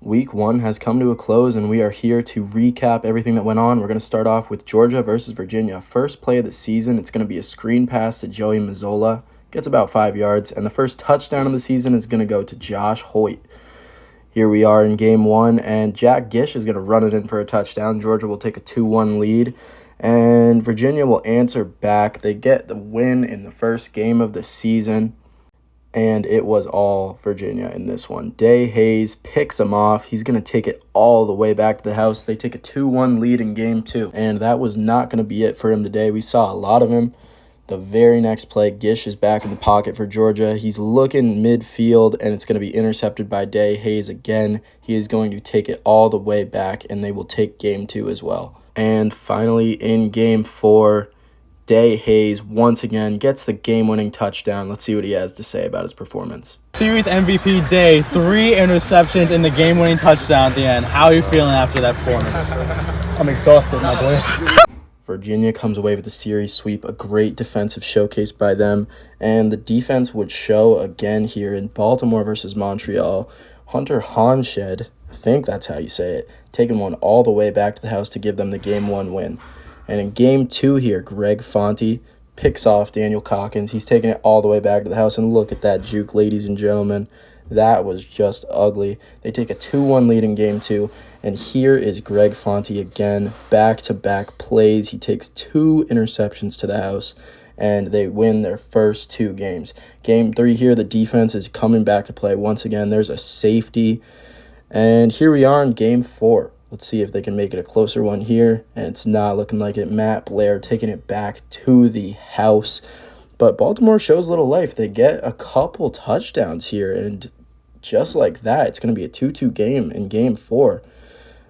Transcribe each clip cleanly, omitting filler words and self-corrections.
Week 1 has come to a close, and we are here to recap everything that went on. We're going to start off with Georgia versus Virginia. First play of the season, it's going to be a screen pass to Joey Mazzola. Gets about 5 yards, and the first touchdown of the season is going to go to Josh Hoyt. Here we are in Game 1, and Jack Gish is going to run it in for a touchdown. Georgia will take a 2-1 lead, and Virginia will answer back. They get the win in the first game of the season. And it was all Virginia in this one. Day Hayes picks him off. He's going to take it all the way back to the house. They take a 2-1 lead in Game 2. And that was not going to be it for him today. We saw a lot of him. The very next play, Gish is back in the pocket for Georgia. He's looking midfield, and it's going to be intercepted by Day Hayes again. He is going to take it all the way back, and they will take Game 2 as well. And finally, in Game 4, Day Hayes once again gets the game-winning touchdown. Let's see what he has to say about his performance. Series MVP Day, 3 interceptions and the game-winning touchdown at the end. How are you feeling after that performance? I'm exhausted, my boy. Virginia comes away with the series sweep, a great defensive showcase by them, and the defense would show again here in Baltimore versus Montreal. Hunter Honshed, I think that's how you say it, taking one all the way back to the house to give them the Game 1 win. And in Game 2 here, Greg Fonte picks off Daniel Calkins. He's taking it all the way back to the house. And look at that juke, ladies and gentlemen. That was just ugly. They take a 2-1 lead in Game 2. And here is Greg Fonte again, back-to-back plays. He takes 2 interceptions to the house, and they win their first 2 games. Game 3 here, the defense is coming back to play once again. There's a safety. And here we are in Game 4. Let's see if they can make it a closer one here, and it's not looking like it. Matt Blair taking it back to the house. But Baltimore shows a little life. They get a couple touchdowns here, and just like that, it's going to be a 2-2 game in Game 4.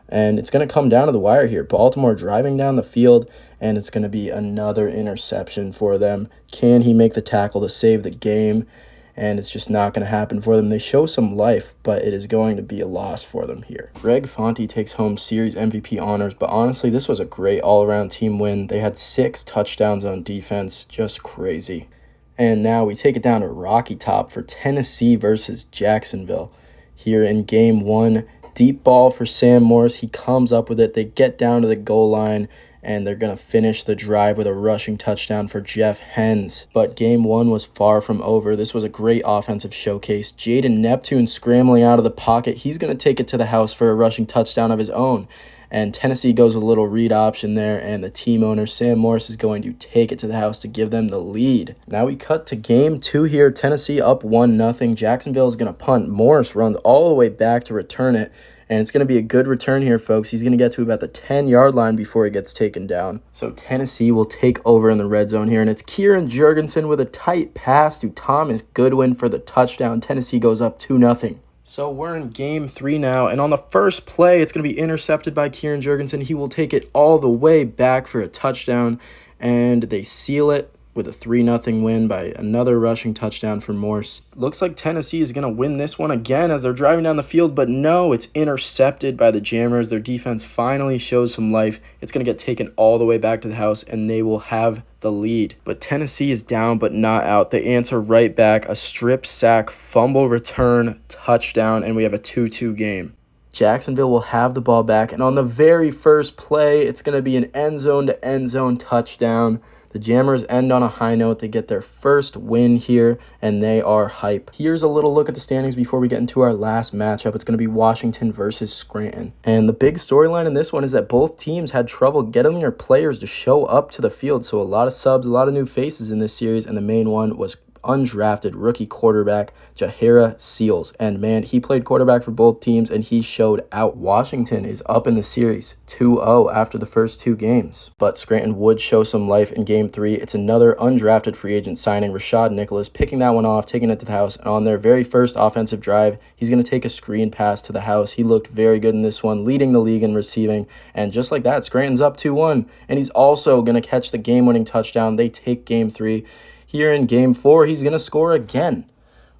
And it's going to come down to the wire here. Baltimore driving down the field, and it's going to be another interception for them. Can he make the tackle to save the game? And it's just not going to happen for them. They show some life, but it is going to be a loss for them here. Greg Fonte takes home series MVP honors, but honestly, this was a great all-around team win. They had 6 touchdowns on defense, just crazy. And now we take it down to Rocky Top for Tennessee versus Jacksonville. Here in Game 1, deep ball for Sam Morris. He comes up with it. They get down to the goal line, and they're going to finish the drive with a rushing touchdown for Jeff Hens. But Game 1 was far from over. This was a great offensive showcase. Jaden Neptune scrambling out of the pocket. He's going to take it to the house for a rushing touchdown of his own. And Tennessee goes with a little read option there, and the team owner, Sam Morris, is going to take it to the house to give them the lead. Now we cut to Game 2 here. Tennessee up 1-0. Jacksonville is going to punt. Morris runs all the way back to return it. And it's going to be a good return here, folks. He's going to get to about the 10-yard line before he gets taken down. So Tennessee will take over in the red zone here. And it's Kieran Jurgensen with a tight pass to Thomas Goodwin for the touchdown. Tennessee goes up 2-0. So we're in Game 3 now. And on the first play, it's going to be intercepted by Kieran Jurgensen. He will take it all the way back for a touchdown. And they seal it with a 3-0 win by another rushing touchdown for Morse. Looks like Tennessee is going to win this one again as they're driving down the field, but no, it's intercepted by the Jammers. Their defense finally shows some life. It's going to get taken all the way back to the house, and they will have the lead. But Tennessee is down but not out. They answer right back, a strip sack, fumble return, touchdown, and we have a 2-2 game. Jacksonville will have the ball back, and on the very first play, it's going to be an end-zone-to-end zone touchdown. The Jammers end on a high note. They get their first win here, and they are hype. Here's a little look at the standings before we get into our last matchup. It's going to be Washington versus Scranton. And the big storyline in this one is that both teams had trouble getting their players to show up to the field. So a lot of subs, a lot of new faces in this series, and the main one was undrafted rookie quarterback Jahira Seals. And man, he played quarterback for both teams and he showed out. Washington is up in the series 2-0 after the first 2 games. But Scranton would show some life in Game 3. It's another undrafted free agent signing, Rashad Nicholas, picking that one off, taking it to the house. And on their very first offensive drive, he's going to take a screen pass to the house. He looked very good in this one, leading the league in receiving. And just like that, Scranton's up 2-1. And he's also going to catch the game-winning touchdown. They take Game 3. Here in Game 4, he's going to score again.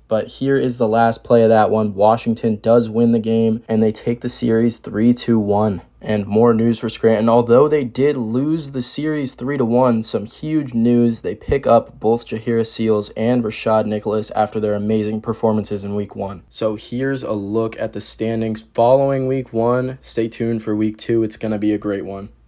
But here is the last play of that one. Washington does win the game, and they take the series 3-1. And more news for Scranton. Although they did lose the series 3-1, some huge news. They pick up both Jahira Seals and Rashad Nicholas after their amazing performances in week 1. So here's a look at the standings following week 1. Stay tuned for week 2. It's going to be a great one.